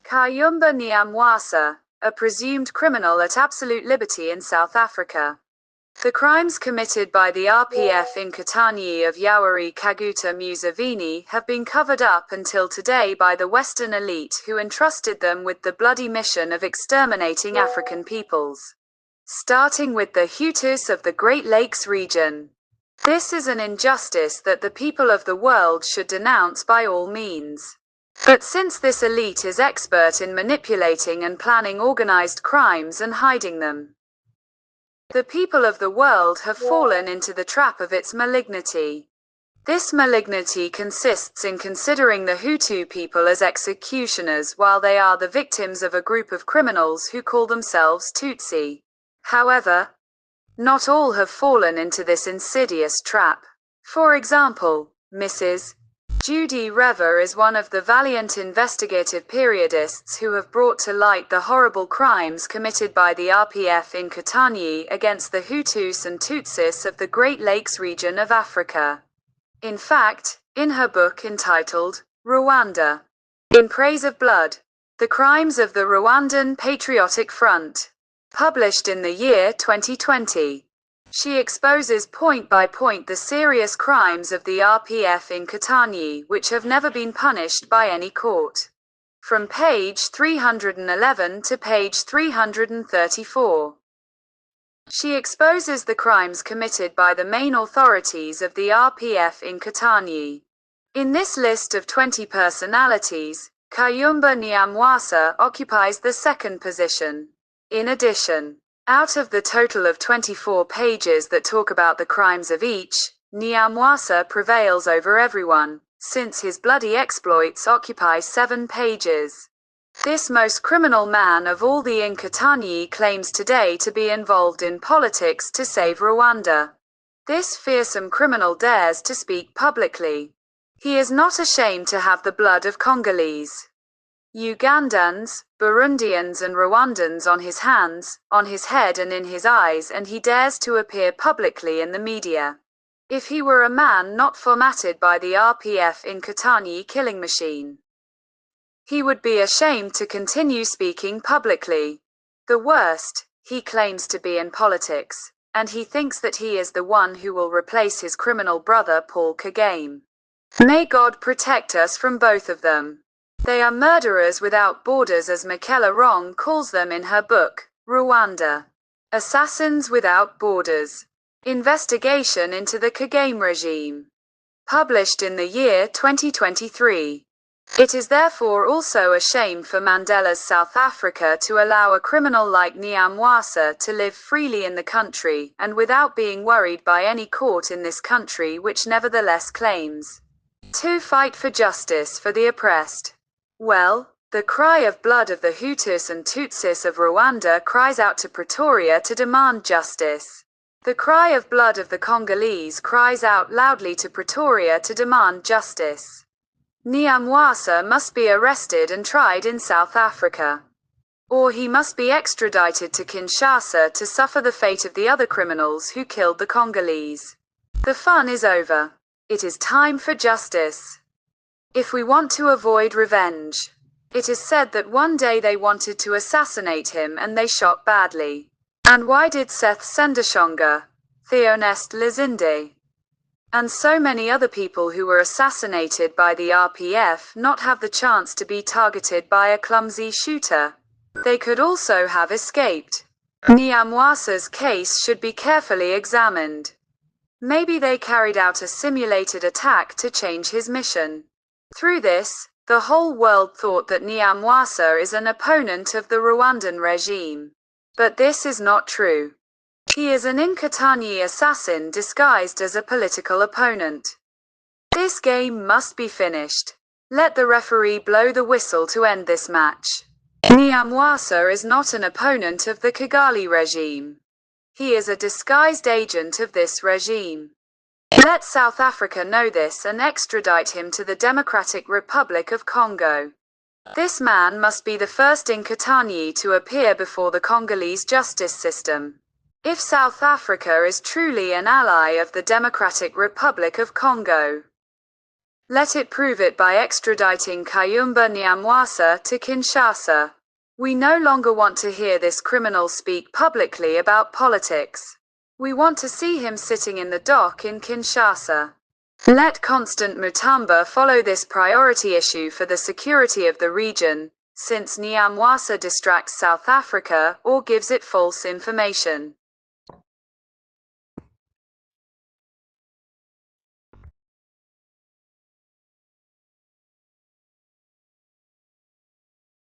Kayumba Nyamwasa, a presumed criminal at absolute liberty in South Africa. The crimes committed by the RPF Inkotanyi of Yoweri Kaguta Museveni have been covered up until today by the Western elite who entrusted them with the bloody mission of exterminating African peoples, starting with the Hutus of the Great Lakes region. This is an injustice that the people of the world should denounce by all means. But since this elite is expert in manipulating and planning organized crimes and hiding them, the people of the world have fallen into the trap of its malignity. This malignity consists in considering the Hutu people as executioners while they are the victims of a group of criminals who call themselves Tutsi. However, not all have fallen into this insidious trap. For example, Mrs. Judy Rever is one of the valiant investigative periodists who have brought to light the horrible crimes committed by the RPF Inkotanyi against the Hutus and Tutsis of the Great Lakes region of Africa. In fact, in her book entitled, Rwanda, In Praise of Blood, The Crimes of the Rwandan Patriotic Front, published in the year 2020, she exposes point by point the serious crimes of the RPF Inkotanyi which have never been punished by any court. From page 311 to page 334. She exposes the crimes committed by the main authorities of the RPF Inkotanyi. In this list of 20 personalities, Kayumba Nyamwasa occupies the second position. In addition, out of the total of 24 pages that talk about the crimes of each, Nyamwasa prevails over everyone, since his bloody exploits occupy 7 pages. This most criminal man of all the Inkotanyi claims today to be involved in politics to save Rwanda. This fearsome criminal dares to speak publicly. He is not ashamed to have the blood of Congolese, Ugandans, Burundians and Rwandans on his hands, on his head and in his eyes, and he dares to appear publicly in the media. If he were a man not formatted by the RPF Inkotanyi killing machine, he would be ashamed to continue speaking publicly. The worst, he claims to be in politics, and he thinks that he is the one who will replace his criminal brother Paul Kagame. May God protect us from both of them. They are murderers without borders, as Michaela Wrong calls them in her book, Rwanda. Assassins Without Borders. Investigation into the Kagame regime. Published in the year 2023. It is therefore also a shame for Mandela's South Africa to allow a criminal like Nyamwasa to live freely in the country, and without being worried by any court in this country which nevertheless claims to fight for justice for the oppressed. Well, the cry of blood of the Hutus and Tutsis of Rwanda cries out to Pretoria to demand justice. The cry of blood of the Congolese cries out loudly to Pretoria to demand justice. Nyamwasa must be arrested and tried in South Africa, or he must be extradited to Kinshasa to suffer the fate of the other criminals who killed the Congolese. The fun is over. It is time for justice. If we want to avoid revenge. It is said that one day they wanted to assassinate him and they shot badly. And why did Seth Sendashonga, Theonest Lizinde, and so many other people who were assassinated by the RPF not have the chance to be targeted by a clumsy shooter? They could also have escaped. Nyamwasa's case should be carefully examined. Maybe they carried out a simulated attack to change his mission. Through this, the whole world thought that Nyamwasa is an opponent of the Rwandan regime. But this is not true. He is an Inkotanyi assassin disguised as a political opponent. This game must be finished. Let the referee blow the whistle to end this match. Nyamwasa is not an opponent of the Kigali regime. He is a disguised agent of this regime. Let South Africa know this and extradite him to the Democratic Republic of Congo. This man must be the first Inkotanyi to appear before the Congolese justice system. If South Africa is truly an ally of the Democratic Republic of Congo, Let it prove it by extraditing Kayumba Nyamwasa to Kinshasa. We no longer want to hear this criminal speak publicly about politics. We want to see him sitting in the dock in Kinshasa. Let Constant Mutamba follow this priority issue for the security of the region, since Nyamwasa distracts South Africa or gives it false information.